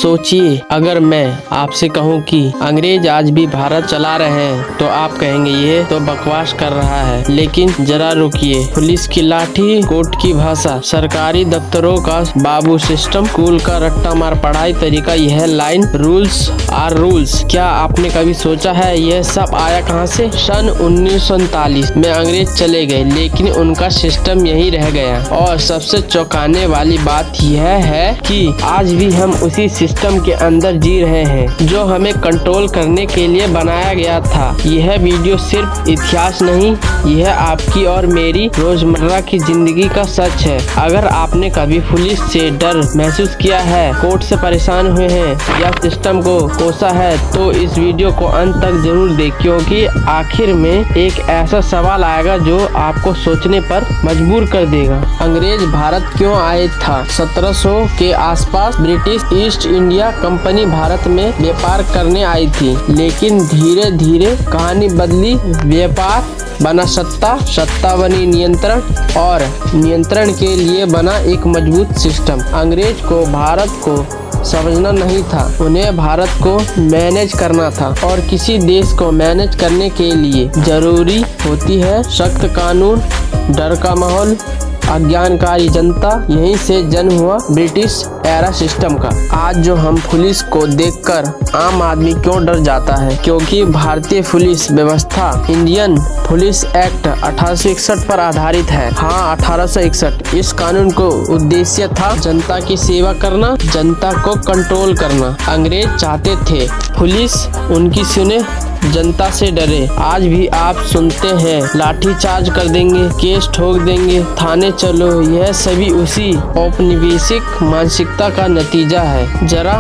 सोचिए, अगर मैं आपसे कहूं कि अंग्रेज आज भी भारत चला रहे हैं तो आप कहेंगे ये तो बकवास कर रहा है। लेकिन जरा रुकिए, पुलिस की लाठी, कोर्ट की भाषा, सरकारी दफ्तरों का बाबू सिस्टम, स्कूल का रट्टा मार पढ़ाई तरीका, यह लाइन रूल्स आर रूल्स। क्या आपने कभी सोचा है यह सब आया कहां से? सन 1939 में अंग्रेज चले गए, लेकिन उनका सिस्टम यही रह गया। और सबसे चौंकाने वाली बात यह है कि आज भी हम उसी सिस्टम के अंदर जी रहे हैं जो हमें कंट्रोल करने के लिए बनाया गया था। यह वीडियो सिर्फ इतिहास नहीं, यह आपकी और मेरी रोजमर्रा की जिंदगी का सच है। अगर आपने कभी पुलिस से डर महसूस किया है, कोर्ट से परेशान हुए हैं या सिस्टम को कोसा है, तो इस वीडियो को अंत तक जरूर देखें, क्योंकि आखिर में एक ऐसा सवाल आएगा जो आपको सोचने पर मजबूर कर देगा। अंग्रेज भारत क्यों आए था? 1700 के आसपास British east India company Bharat में व्यापार करने आई थी, लेकिन धीरे धीरे कहानी बदली। व्यापार बना सत्ता, सत्ता बनी नियंत्रण, और नियंत्रण के लिए बना एक मजबूत सिस्टम। अंग्रेज को भारत को समझना नहीं था, उन्हें भारत को मैनेज करना था। और किसी देश को मैनेज करने के लिए जरूरी होती है सख्त कानून, डर का माहौल, अज्ञानकारी जनता। यहीं से जन्म हुआ ब्रिटिश एरा सिस्टम का। आज जो हम पुलिस को देखकर आम आदमी क्यों डर जाता है? क्योंकि भारतीय पुलिस व्यवस्था इंडियन पुलिस एक्ट 1861 पर आधारित है। हाँ, 1861। इस कानून को उद्देश्य था जनता की सेवा करना, जनता को कंट्रोल करना। अंग्रेज चाहते थे पुलिस उनकी सुने, जनता से डरे। आज भी आप सुनते हैं लाठी चार्ज कर देंगे, केस ठोक देंगे, थाने चलो। यह सभी उसी औपनिवेशिक मानसिकता का नतीजा है। जरा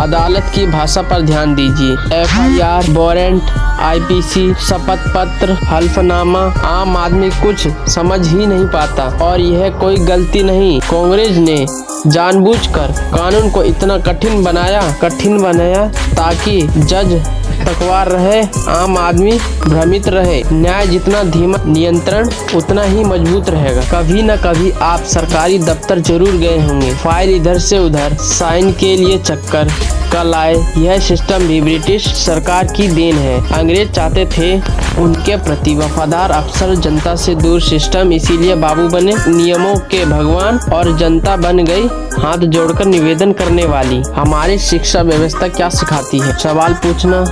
अदालत की भाषा पर ध्यान दीजिए। FIR, वारंट, IPC, शपथ पत्र, हल्फनामा, आम आदमी कुछ समझ ही नहीं पाता। और यह कोई गलती नहीं, कांग्रेस ने जानबूझकर कानून को इतना कठिन बनाया ताकि जज तकवार रहे, आम आदमी भ्रमित रहे। न्याय जितना धीमा, नियंत्रण उतना ही मजबूत रहेगा। कभी न कभी आप सरकारी दफ्तर जरूर गए होंगे, फाइल इधर से उधर, साइन के लिए चक्कर कल आए। यह सिस्टम भी ब्रिटिश सरकार की देन है। अंग्रेज चाहते थे उनके प्रति वफादार अफसर, जनता से दूर सिस्टम। इसीलिए बाबू बने नियमों के भगवान और जनता बन गई हाथ जोड़कर निवेदन करने वाली। हमारी शिक्षा व्यवस्था क्या सिखाती है? सवाल पूछना,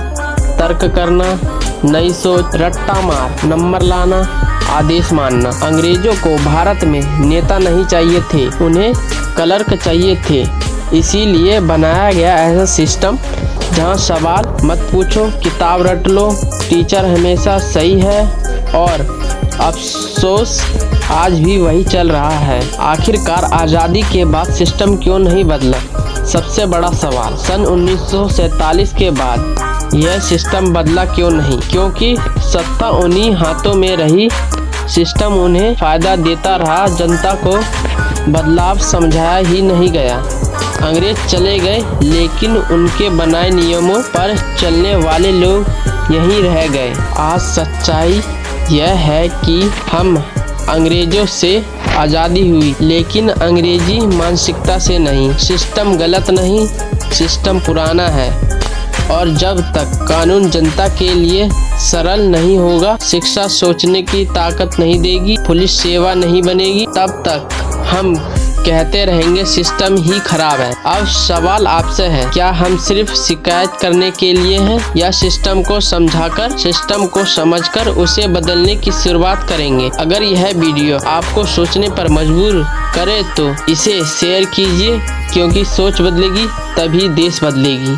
तर्क करना, नई सोच, रट्टा मार, नंबर लाना, आदेश मानना। अंग्रेजों को भारत में नेता नहीं चाहिए थे, उन्हें क्लर्क चाहिए थे। इसीलिए बनाया गया ऐसा सिस्टम जहां सवाल मत पूछो, किताब रट लो, टीचर हमेशा सही है। और अफसोस आज भी वही चल रहा है। आखिरकार आज़ादी के बाद सिस्टम क्यों नहीं बदला? सबसे बड़ा सवाल। सन 1947 के बाद यह सिस्टम बदला क्यों नहीं? क्योंकि सत्ता उन्हीं हाथों में रही, सिस्टम उन्हें फायदा देता रहा, जनता को बदलाव समझाया ही नहीं गया। अंग्रेज चले गए, लेकिन उनके बनाए नियमों पर चलने वाले लोग यहीं रह गए। आज सच्चाई यह है कि हम अंग्रेजों से आज़ादी हुई, लेकिन अंग्रेजी मानसिकता से नहीं। सिस्टम गलत नहीं, सिस्टम पुराना है। और जब तक कानून जनता के लिए सरल नहीं होगा, शिक्षा सोचने की ताकत नहीं देगी, पुलिस सेवा नहीं बनेगी, तब तक हम कहते रहेंगे सिस्टम ही खराब है। अब सवाल आपसे है, क्या हम सिर्फ शिकायत करने के लिए हैं या सिस्टम को समझाकर, सिस्टम को समझकर उसे बदलने की शुरुआत करेंगे? अगर यह वीडियो आपको सोचने पर मजबूर करे तो इसे शेयर कीजिए, क्योंकि सोच बदलेगी तभी देश बदलेगी।